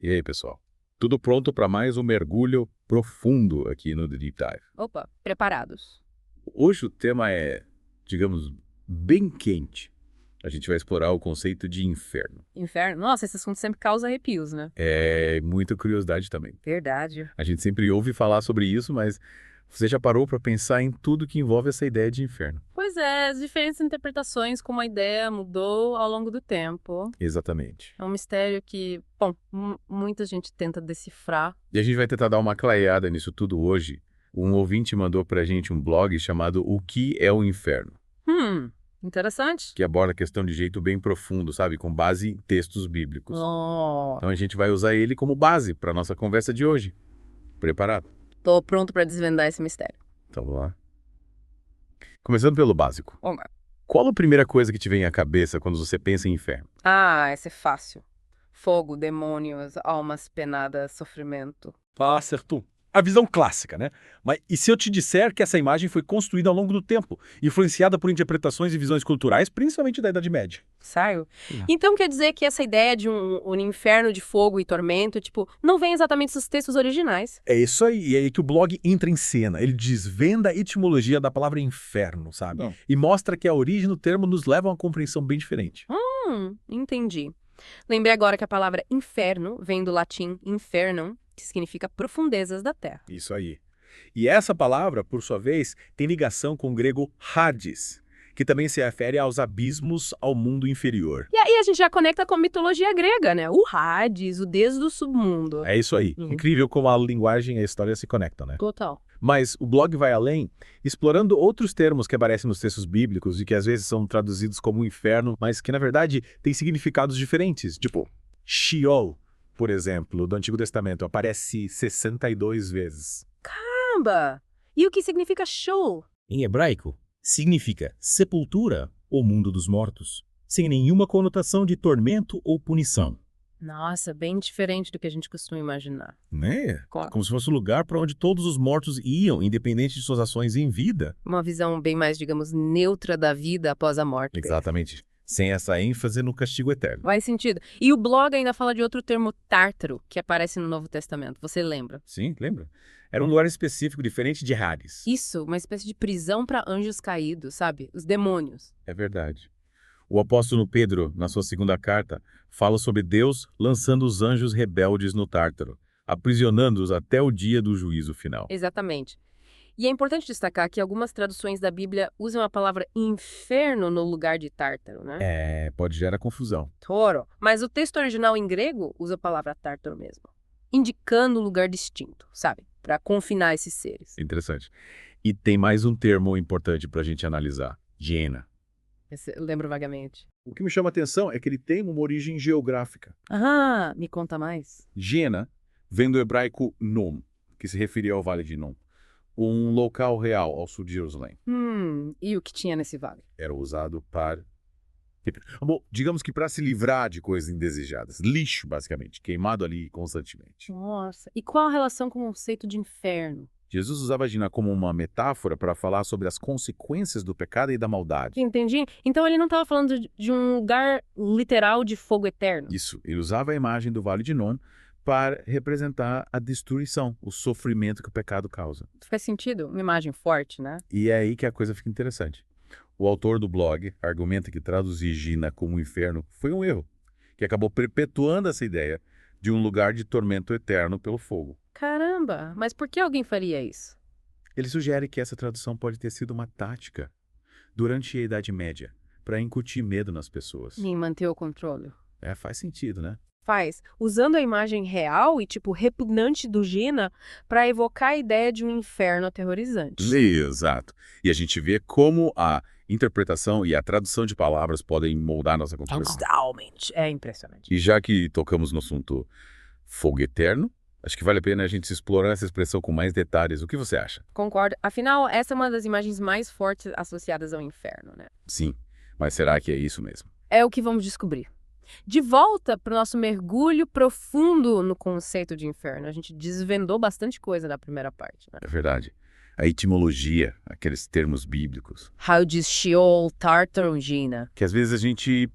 E aí, pessoal? Tudo pronto para mais um mergulho profundo aqui no The Deep Dive. Opa, preparados. Hoje o tema é, digamos, bem quente. A gente vai explorar o conceito de inferno. Inferno? Nossa, esse assunto sempre causa arrepios, né? É muita curiosidade também. Verdade. A gente sempre ouve falar sobre isso, mas você já parou para pensar em tudo que envolve essa ideia de inferno? Pois é, as diferentes interpretações, como a ideia mudou ao longo do tempo. Exatamente. É um mistério que, bom, muita gente tenta decifrar. E a gente vai tentar dar uma clareada nisso tudo hoje. Um ouvinte mandou pra gente um blog chamado O que é o Inferno? Interessante. Que aborda a questão de jeito bem profundo, sabe? Com base em textos bíblicos. Oh, Então a gente vai usar ele como base para nossa conversa de hoje. Preparado? tô pronto pra desvendar esse mistério. Então vamos lá. Começando pelo básico. Vamos lá. Qual a primeira coisa que te vem à cabeça quando você pensa em inferno? Ah, esse é fácil. Fogo, demônios, almas penadas, sofrimento. Acertou. A visão clássica, né? Mas e se eu te disser que essa imagem foi construída ao longo do tempo, influenciada por interpretações e visões culturais, principalmente da Idade Média? Sério? Então quer dizer que essa ideia de um inferno de fogo e tormento, tipo, não vem exatamente dos textos originais. É isso aí, e é aí que o blog entra em cena. Ele desvenda a etimologia da palavra inferno, sabe? Não. E mostra que a origem do termo nos leva a uma compreensão bem diferente. Entendi. Lembrei agora que a palavra inferno vem do latim infernum, que significa profundezas da terra. Isso aí. E essa palavra, por sua vez, tem ligação com o grego Hades, que também se refere aos abismos ao mundo inferior. E aí a gente já conecta com a mitologia grega, né? O Hades, o deus do submundo. É isso aí. Uhum. Incrível como a linguagem e a história se conectam, né? Total. Mas o blog vai além, explorando outros termos que aparecem nos textos bíblicos e que às vezes são traduzidos como inferno, mas que na verdade têm significados diferentes. Tipo, Sheol, por exemplo, do Antigo Testamento, aparece 62 vezes. Caramba! E o que significa show? Em hebraico, significa sepultura ou mundo dos mortos, sem nenhuma conotação de tormento ou punição. Nossa, bem diferente do que a gente costuma imaginar. Né? Claro. Como se fosse um lugar para onde todos os mortos iam, independente de suas ações em vida. Uma visão bem mais, digamos, neutra da vida após a morte. Exatamente. Sem essa ênfase no castigo eterno. Faz sentido. E o blog ainda fala de outro termo tártaro, que aparece no Novo Testamento. Você lembra? Sim, lembra? Era um lugar específico, diferente de Hades. Isso, uma espécie de prisão para anjos caídos, sabe? Os demônios. É verdade. O apóstolo Pedro, na sua segunda carta, fala sobre Deus lançando os anjos rebeldes no Tártaro, aprisionando-os até o dia do juízo final. Exatamente. E é importante destacar que algumas traduções da Bíblia usam a palavra inferno no lugar de tártaro, né? É, pode gerar confusão. Toro. Mas o texto original em grego usa a palavra tártaro mesmo, indicando um lugar distinto, sabe? Para confinar esses seres. Interessante. E tem mais um termo importante para a gente analisar. Hiena. Eu lembro vagamente. O que me chama a atenção é que ele tem uma origem geográfica. Ah, me conta mais. Hiena vem do hebraico Nom, que se referia ao Vale de Nom, um local real ao sul de Jerusalém. E o que tinha nesse vale? Era usado para... Bom, digamos que para se livrar de coisas indesejadas. Lixo, basicamente, queimado ali constantemente. Nossa, e qual a relação com o conceito de inferno? Jesus usava a Hiena como uma metáfora para falar sobre as consequências do pecado e da maldade. Entendi. Então ele não estava falando de um lugar literal de fogo eterno. Isso, ele usava a imagem do Vale de Nom para representar a destruição, o sofrimento que o pecado causa. Faz sentido? Uma imagem forte, né? E é aí que a coisa fica interessante. O autor do blog argumenta que traduzir Hiena como inferno foi um erro, que acabou perpetuando essa ideia de um lugar de tormento eterno pelo fogo. Caramba, mas por que alguém faria isso? Ele sugere que essa tradução pode ter sido uma tática durante a Idade Média para incutir medo nas pessoas. Em manter o controle. É, faz sentido, né? Faz, usando a imagem real e, tipo, repugnante do Hiena para evocar a ideia de um inferno aterrorizante. Exato. E a gente vê como a interpretação e a tradução de palavras podem moldar nossa compreensão. Totalmente. É impressionante. E já que tocamos no assunto fogo eterno, acho que vale a pena a gente explorar essa expressão com mais detalhes. O que você acha? Concordo. Afinal, essa é uma das imagens mais fortes associadas ao inferno, né? Sim, mas será que é isso mesmo? É o que vamos descobrir. De volta para o nosso mergulho profundo no conceito de inferno. A gente desvendou bastante coisa na primeira parte, né? É verdade. A etimologia, aqueles termos bíblicos, Hades, Sheol, Tartarus, Hiena. que às vezes a gente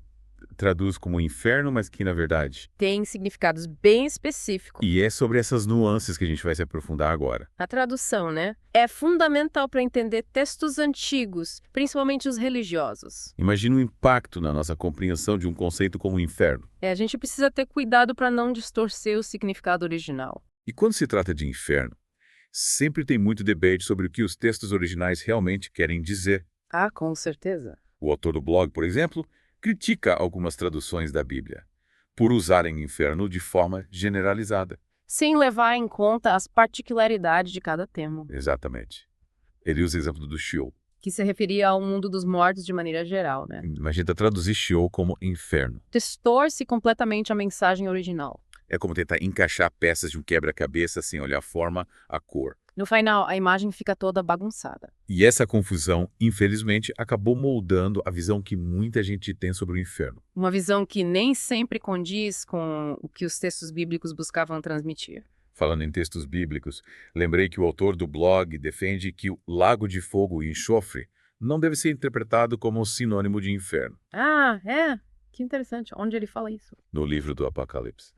traduz como inferno, mas que, na verdade... Tem significados bem específicos. E é sobre essas nuances que a gente vai se aprofundar agora. A tradução, né? É fundamental para entender textos antigos, principalmente os religiosos. Imagina o impacto na nossa compreensão de um conceito como inferno. A gente precisa ter cuidado para não distorcer o significado original. E quando se trata de inferno, sempre tem muito debate sobre o que os textos originais realmente querem dizer. Ah, com certeza. O autor do blog, por exemplo, critica algumas traduções da Bíblia por usarem inferno de forma generalizada. Sem levar em conta as particularidades de cada termo, Exatamente. Ele usa o exemplo do Sheol. que se referia ao mundo dos mortos de maneira geral, né? Imagina traduzir Sheol como inferno. Distorce completamente a mensagem original. É como tentar encaixar peças de um quebra-cabeça sem olhar a forma, a cor. No final, a imagem fica toda bagunçada. E essa confusão, infelizmente, acabou moldando a visão que muita gente tem sobre o inferno. Uma visão que nem sempre condiz com o que os textos bíblicos buscavam transmitir. Falando em textos bíblicos, lembrei que o autor do blog defende que o lago de fogo e enxofre não deve ser interpretado como sinônimo de inferno, Ah, é? Que interessante. Onde ele fala isso? no livro do Apocalipse.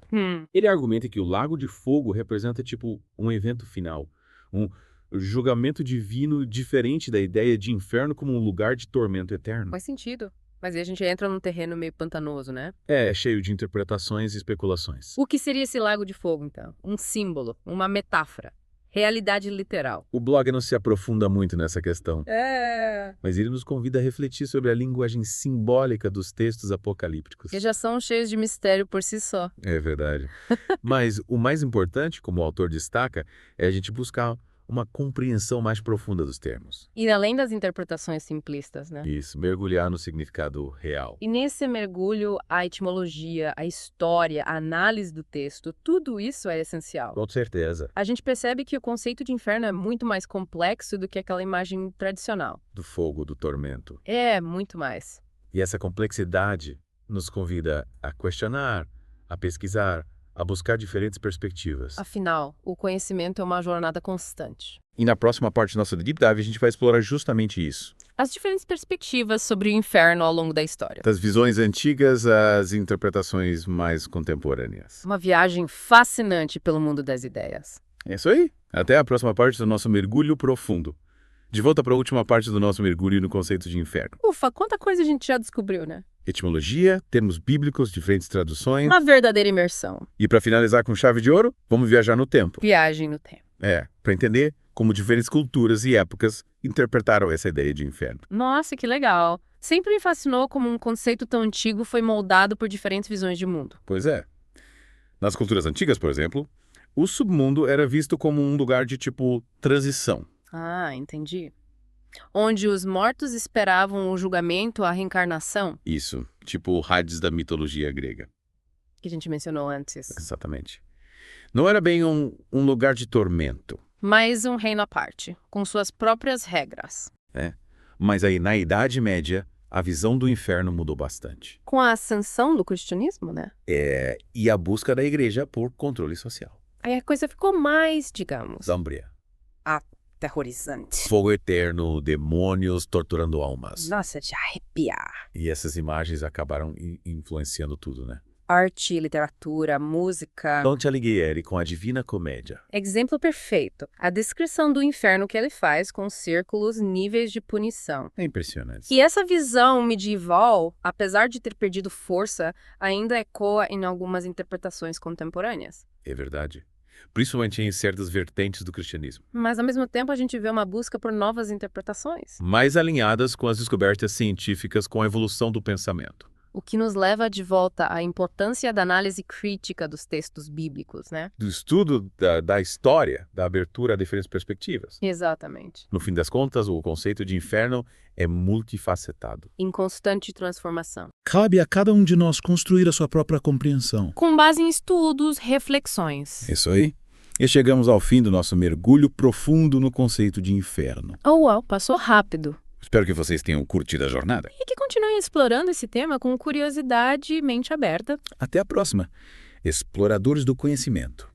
Ele argumenta que o lago de fogo representa tipo um evento final, um julgamento divino diferente da ideia de inferno como um lugar de tormento eterno. Faz sentido. Mas aí a gente entra num terreno meio pantanoso, né? É cheio de interpretações e especulações. O que seria esse lago de fogo, então? Um símbolo, uma metáfora. Realidade literal. O blog não se aprofunda muito nessa questão, É. mas ele nos convida a refletir sobre a linguagem simbólica dos textos apocalípticos. Que já são cheios de mistério por si só. É verdade. Mas o mais importante, como o autor destaca, é a gente buscar uma compreensão mais profunda dos termos. E além das interpretações simplistas, né? Isso, mergulhar no significado real. E nesse mergulho, a etimologia, a história, a análise do texto, tudo isso é essencial. Com certeza. A gente percebe que o conceito de inferno é muito mais complexo do que aquela imagem tradicional. Do fogo, do tormento. É, muito mais. E essa complexidade nos convida a questionar, a pesquisar, a buscar diferentes perspectivas. Afinal, o conhecimento é uma jornada constante. E na próxima parte do nosso Deep Dive, a gente vai explorar justamente isso. As diferentes perspectivas sobre o inferno ao longo da história. Das visões antigas às interpretações mais contemporâneas. Uma viagem fascinante pelo mundo das ideias. É isso aí. Até a próxima parte do nosso mergulho profundo. De volta para a última parte do nosso mergulho no conceito de inferno. Ufa, quanta coisa a gente já descobriu, né? Etimologia, termos bíblicos, diferentes traduções. Uma verdadeira imersão. E para finalizar com chave de ouro, vamos viajar no tempo. Viagem no tempo. Para entender como diferentes culturas e épocas interpretaram essa ideia de inferno. Nossa, que legal. Sempre me fascinou como um conceito tão antigo foi moldado por diferentes visões de mundo. Pois é. Nas culturas antigas, por exemplo, o submundo era visto como um lugar de tipo transição. Ah, entendi. Onde os mortos esperavam o julgamento, a reencarnação, Isso, tipo o Hades da mitologia grega. que a gente mencionou antes. Exatamente. Não era bem um lugar de tormento. Mas um reino à parte, com suas próprias regras. Mas aí, na Idade Média, a visão do inferno mudou bastante. Com a ascensão do cristianismo, né? E a busca da igreja por controle social. Aí a coisa ficou mais, digamos, Sombria. aterrorizante. Fogo eterno, demônios torturando almas. Nossa, de arrepiar. E essas imagens acabaram influenciando tudo, né? Arte, literatura, música. Dante Alighieri com a Divina Comédia. Exemplo perfeito. A descrição do inferno que ele faz com círculos, níveis de punição. É impressionante. E essa visão medieval, apesar de ter perdido força, ainda ecoa em algumas interpretações contemporâneas. É verdade. Principalmente em certas vertentes do cristianismo. Mas, ao mesmo tempo, a gente vê uma busca por novas interpretações. Mais alinhadas com as descobertas científicas com a evolução do pensamento. O que nos leva de volta à importância da análise crítica dos textos bíblicos, né? Do estudo da história, da abertura a diferentes perspectivas. Exatamente. No fim das contas, o conceito de inferno é multifacetado. Em constante transformação. Cabe a cada um de nós construir a sua própria compreensão. Com base em estudos, reflexões. Isso aí. E chegamos ao fim do nosso mergulho profundo no conceito de inferno. Oh, uau, passou rápido. Espero que vocês tenham curtido a jornada. E que continuem explorando esse tema com curiosidade e mente aberta. Até a próxima. Exploradores do Conhecimento.